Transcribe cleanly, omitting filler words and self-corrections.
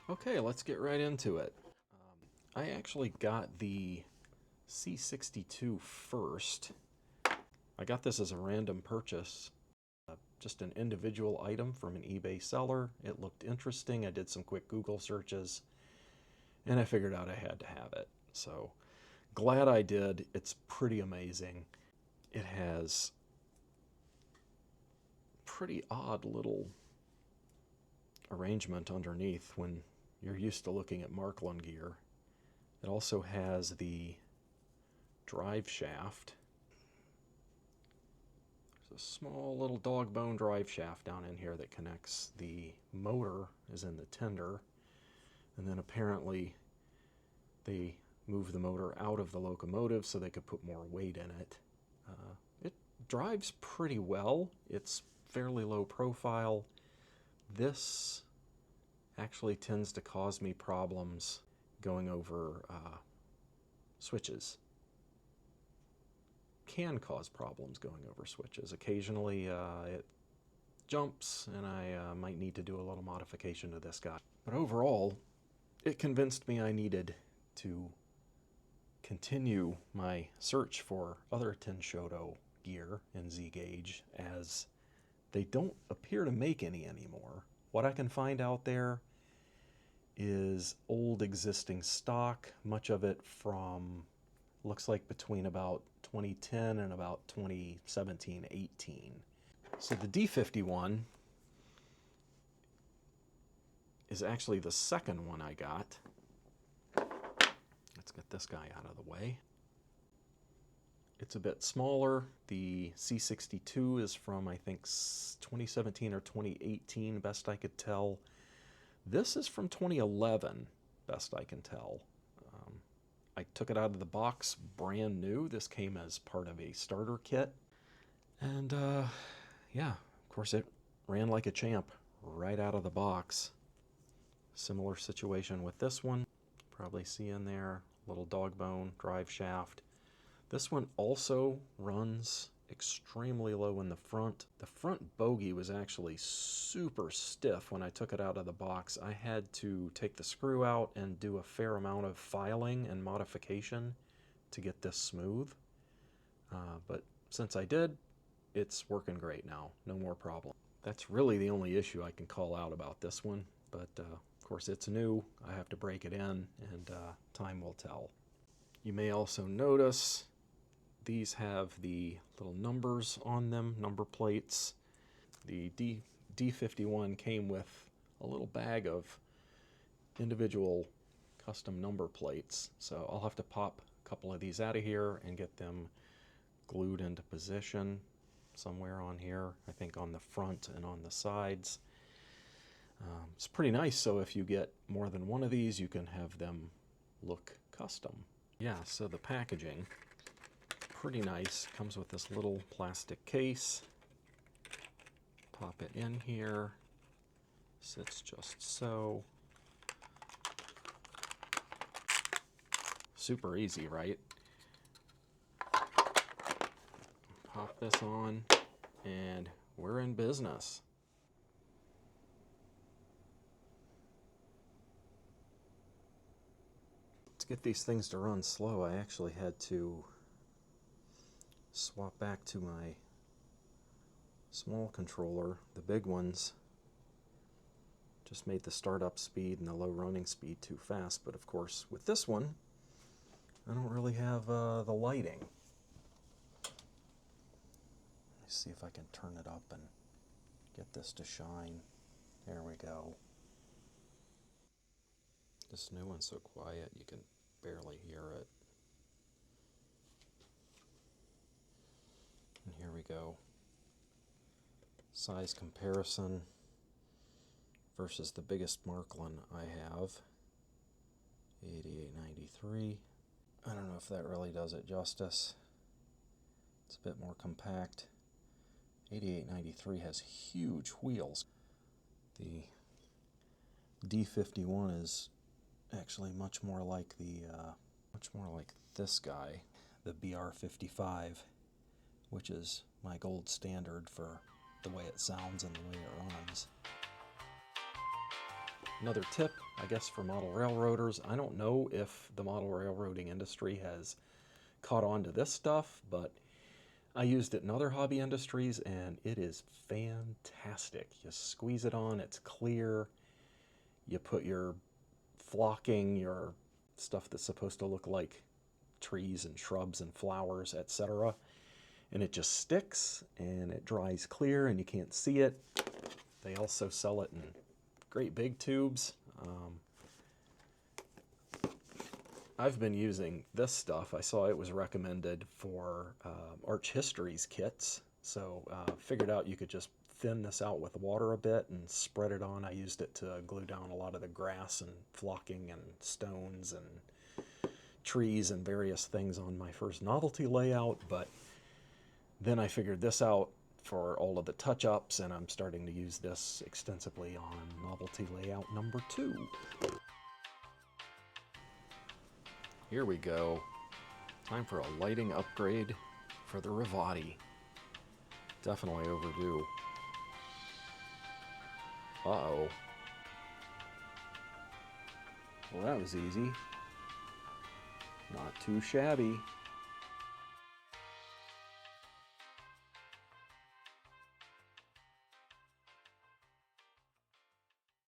Okay, let's get right into it. I actually got the C62 first. I got this as a random purchase, just an individual item from an eBay seller. It looked interesting. I did some quick Google searches, and I figured out I had to have it. So glad I did. It's pretty amazing. It has pretty odd little arrangement underneath when you're used to looking at Marklin gear. It also has the drive shaft. There's a small little dog bone drive shaft down in here that connects. The motor is in the tender, and then apparently they moved the motor out of the locomotive so they could put more weight in it. It drives pretty well. It's fairly low profile. This actually tends to cause me problems going over switches. Can cause problems going over switches. Occasionally it jumps and I might need to do a little modification to this guy. But overall, it convinced me I needed to continue my search for other Tenshodo gear in Z gauge, as they don't appear to make any anymore. What I can find out there is old existing stock, much of it from, looks like between about 2010 and about 2017-18. So the D51 is actually the second one I got. Let's get this guy out of the way. It's a bit smaller. The C62 is from, I think, 2017 or 2018, best I could tell. This is from 2011, best I can tell. I took it out of the box brand new. This came as part of a starter kit. And yeah, of course it ran like a champ right out of the box. Similar situation with this one. Probably see in there, little dog bone drive shaft. This one also runs extremely low in the front. The front bogie was actually super stiff when I took it out of the box. I had to take the screw out and do a fair amount of filing and modification to get this smooth. But since I did, it's working great now. No more problem. That's really the only issue I can call out about this one. But of course it's new. I have to break it in, and time will tell. You may also notice these have the little numbers on them, number plates. The D51 came with a little bag of individual custom number plates, so I'll have to pop a couple of these out of here and get them glued into position somewhere on here, I think on the front and on the sides. It's pretty nice, so if you get more than one of these, you can have them look custom. Yeah, so the packaging, pretty nice. Comes with this little plastic case. Pop it in here. Sits just so. Super easy, right? Pop this on, and we're in business. To get these things to run slow, I actually had to swap back to my small controller. The big ones just made the startup speed and the low running speed too fast, but of course with this one I don't really have the lighting. Let me see if I can turn it up and get this to shine. There we go. This new one's so quiet you can barely hear it. And here we go. Size comparison versus the biggest Marklin I have, 8893. I don't know if that really does it justice. It's a bit more compact. 8893 has huge wheels. The D51 is actually much more like this guy, the BR55, which is my gold standard for the way it sounds and the way it runs. Another tip, I guess, for model railroaders. I don't know if the model railroading industry has caught on to this stuff, but I used it in other hobby industries and it is fantastic. You squeeze it on, it's clear. You put your flocking, your stuff that's supposed to look like trees and shrubs and flowers, etc. And it just sticks and it dries clear and you can't see it. They also sell it in great big tubes. I've been using this stuff. I saw it was recommended for Arch Histories kits, so figured out you could just thin this out with water a bit and spread it on. I used it to glue down a lot of the grass and flocking and stones and trees and various things on my first novelty layout, but then I figured this out for all of the touch-ups, and I'm starting to use this extensively on novelty layout number 2. Here we go. Time for a lighting upgrade for the Rivati. Definitely overdue. Uh-oh. Well, that was easy. Not too shabby.